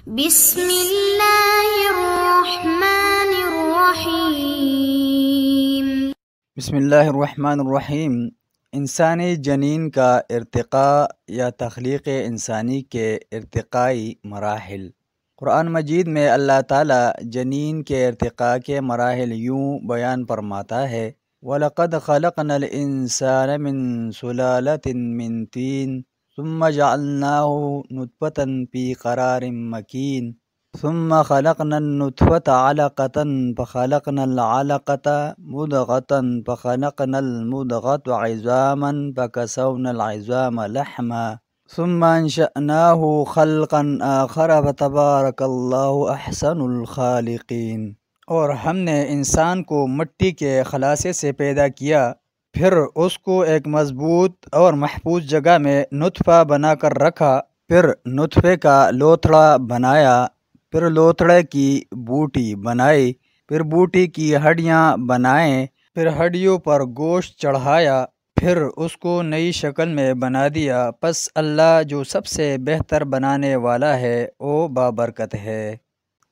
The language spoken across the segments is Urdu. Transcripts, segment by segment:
بسم اللہ الرحمن الرحیم۔ بسم اللہ الرحمن الرحیم۔ انسانی جنین کا ارتقاء یا تخلیق انسانی کے ارتقائی مراحل۔ قرآن مجید میں اللہ تعالیٰ جنین کے ارتقاء کے مراحل یوں بیان فرماتا ہے: وَلَقَدْ خَلَقْنَا الْإِنسَانَ مِنْ سُلَالَةٍ مِنْ طِينٍ ثُمَّ جَعَلْنَاهُ نُطْفَةً فِي قَرَارٍ مَكِينٍ ثُمَّ خَلَقْنَا النُّطْفَةَ عَلَقَةً فَخَلَقْنَا الْعَلَقَةَ مُضْغَةً فَخَلَقْنَا الْمُضْغَةَ عِظَامًا فَكَسَوْنَا الْعِظَامَ لَحْمًا ثُمَّ أَنشَأْنَاهُ خَلْقًا آخَرَ فَتَبَارَكَ اللَّهُ أَحْسَنُ الْخَالِقِينَ۔ اور ہم نے انسان کو مٹی کے خلاصے سے پیدا کیا، پھر اس کو ایک مضبوط اور محفوظ جگہ میں نطفہ بنا کر رکھا، پھر نطفے کا لوتھڑا بنایا، پھر لوتھڑے کی بوٹی بنائی، پھر بوٹی کی ہڈیاں بنائیں، پھر ہڈیوں پر گوشت چڑھایا، پھر اس کو نئی شکل میں بنا دیا۔ پس اللہ جو سب سے بہتر بنانے والا ہے وہ بابرکت ہے۔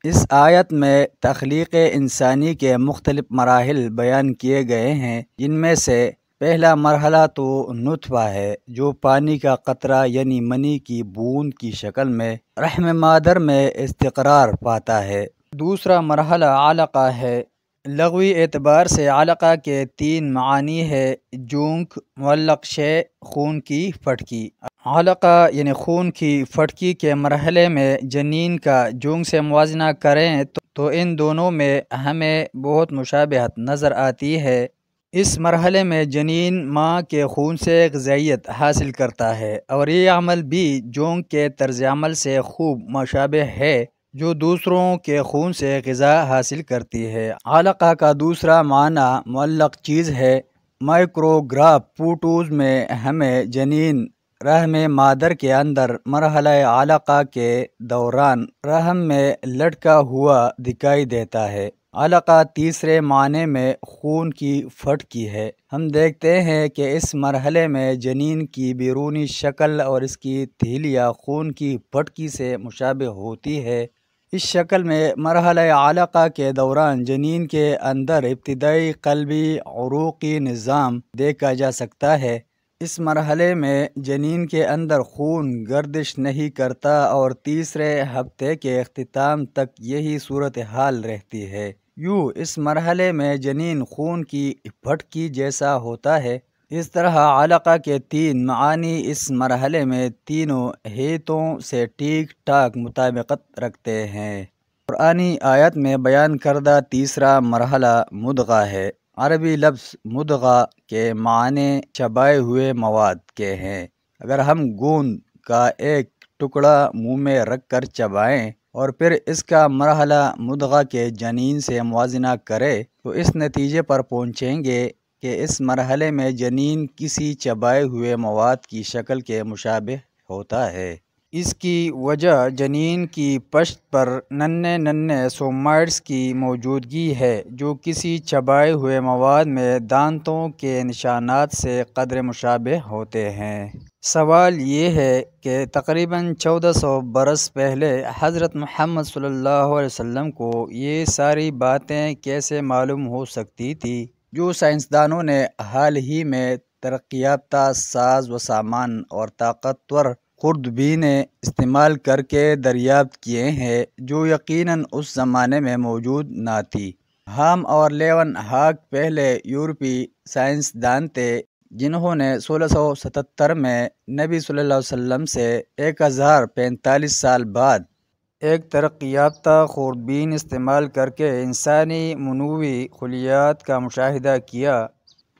اس آیت میں تخلیق انسانی کے مختلف مراحل بیان کیے گئے ہیں، جن میں سے پہلا مرحلہ تو نطفہ ہے، جو پانی کا قطرہ یعنی منی کی بوند کی شکل میں رحم مادر میں استقرار پاتا ہے۔ دوسرا مرحلہ علقہ ہے۔ لغوی اعتبار سے علقہ کے 3 معانی ہے: جونک، معلق شے، خون کی پھٹکی۔ علقہ یعنی خون کی پھٹکی کے مرحلے میں جنین کا جونک سے موازنہ کریں تو ان دونوں میں ہمیں بہت مشابہت نظر آتی ہے۔ اس مرحلے میں جنین ماں کے خون سے غذائیت حاصل کرتا ہے، اور یہ عمل بھی جونک کے طرز عمل سے خوب مشابہ ہے جو دوسروں کے خون سے غذا حاصل کرتی ہے۔ علقہ کا دوسرا معنی معلق چیز ہے۔ مائکروگراف فوٹوز میں ہمیں جنین رحم مادر کے اندر مرحلہ علقہ کے دوران رحم میں لٹکا ہوا دکھائی دیتا ہے۔ علقہ تیسرے معنی میں خون کی پھٹکی ہے۔ ہم دیکھتے ہیں کہ اس مرحلے میں جنین کی بیرونی شکل اور اس کی تھیلیاں خون کی پھٹکی سے مشابہ ہوتی ہے۔ اس شکل میں مرحلہ علقہ کے دوران جنین کے اندر ابتدائی قلبی عروقی نظام دیکھا جا سکتا ہے۔ اس مرحلے میں جنین کے اندر خون گردش نہیں کرتا اور تیسرے ہفتے کے اختتام تک یہی صورتحال رہتی ہے۔ یوں اس مرحلے میں جنین خون کی پھٹکی جیسا ہوتا ہے۔ اس طرح علقہ کے 3 معانی اس مرحلے میں تینوں ہیتوں سے ٹھیک ٹھاک مطابقت رکھتے ہیں۔ قرآنی آیت میں بیان کردہ تیسرا مرحلہ مضغہ ہے۔ عربی لفظ مضغہ کے معنی چبائے ہوئے مواد کے ہیں۔ اگر ہم گوند کا ایک ٹکڑا منہ میں رکھ کر چبائیں اور پھر اس کا مرحلہ مضغہ کے جنین سے موازنہ کریں تو اس نتیجے پر پہنچیں گے کہ اس مرحلے میں جنین کسی چبائے ہوئے مواد کی شکل کے مشابہ ہوتا ہے۔ اس کی وجہ جنین کی پشت پر ننھے سومائٹس کی موجودگی ہے، جو کسی چبائے ہوئے مواد میں دانتوں کے نشانات سے قدر مشابہ ہوتے ہیں۔ سوال یہ ہے کہ تقریباً 1400 برس پہلے حضرت محمد صلی اللہ علیہ وسلم کو یہ ساری باتیں کیسے معلوم ہو سکتی تھی جو سائنسدانوں نے حال ہی میں ترقی یافتہ ساز و سامان اور طاقتور خوردبینیں استعمال کر کے دریافت کیے ہیں، جو یقیناً اس زمانے میں موجود نہ تھی۔ ہام اور لیون ہاک پہلے یورپی سائنسدان تھے جنہوں نے 1677 میں نبی صلی اللہ علیہ وسلم سے 1045 سال بعد ایک ترقی یافتہ خوردبین استعمال کر کے انسانی منوی خلیات کا مشاہدہ کیا۔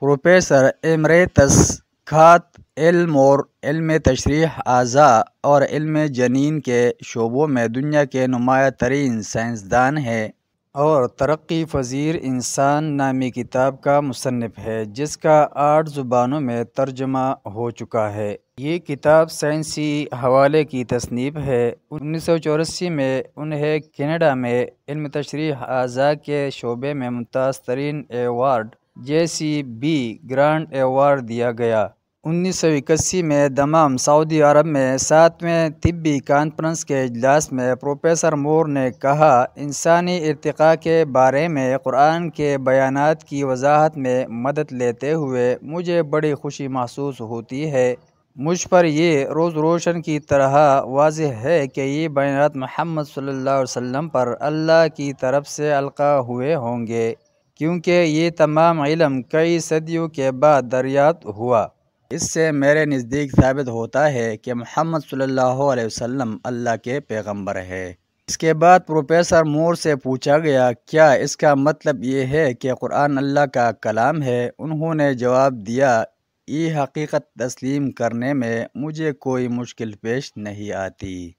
پروفیسر ایمریتس کھات علم اور علم تشریح اعضاء اور علم جنین کے شعبوں میں دنیا کے نمایاں ترین سائنسدان ہیں اور ترقی پذیر انسان نامی کتاب کا مصنف ہے، جس کا 8 زبانوں میں ترجمہ ہو چکا ہے۔ یہ کتاب سائنسی حوالے کی تصنیف ہے۔ 1984 میں انہیں کینیڈا میں علم تشریح اعضاء کے شعبے میں ممتاز ترین ایوارڈ JCB گرانٹ ایوارڈ دیا گیا۔ 1981 میں دمام سعودی عرب میں 7ویں طبی کانفرنس کے اجلاس میں پروفیسر مور نے کہا، انسانی ارتقاء کے بارے میں قرآن کے بیانات کی وضاحت میں مدد لیتے ہوئے مجھے بڑی خوشی محسوس ہوتی ہے۔ مجھ پر یہ روز روشن کی طرح واضح ہے کہ یہ بیانات محمد صلی اللہ علیہ وسلم پر اللہ کی طرف سے القاء ہوئے ہوں گے، کیونکہ یہ تمام علم کئی صدیوں کے بعد دریافت ہوا۔ اس سے میرے نزدیک ثابت ہوتا ہے کہ محمد صلی اللہ علیہ وسلم اللہ کے پیغمبر ہے۔ اس کے بعد پروفیسر مور سے پوچھا گیا، کیا اس کا مطلب یہ ہے کہ قرآن اللہ کا کلام ہے؟ انہوں نے جواب دیا، یہ حقیقت تسلیم کرنے میں مجھے کوئی مشکل پیش نہیں آتی۔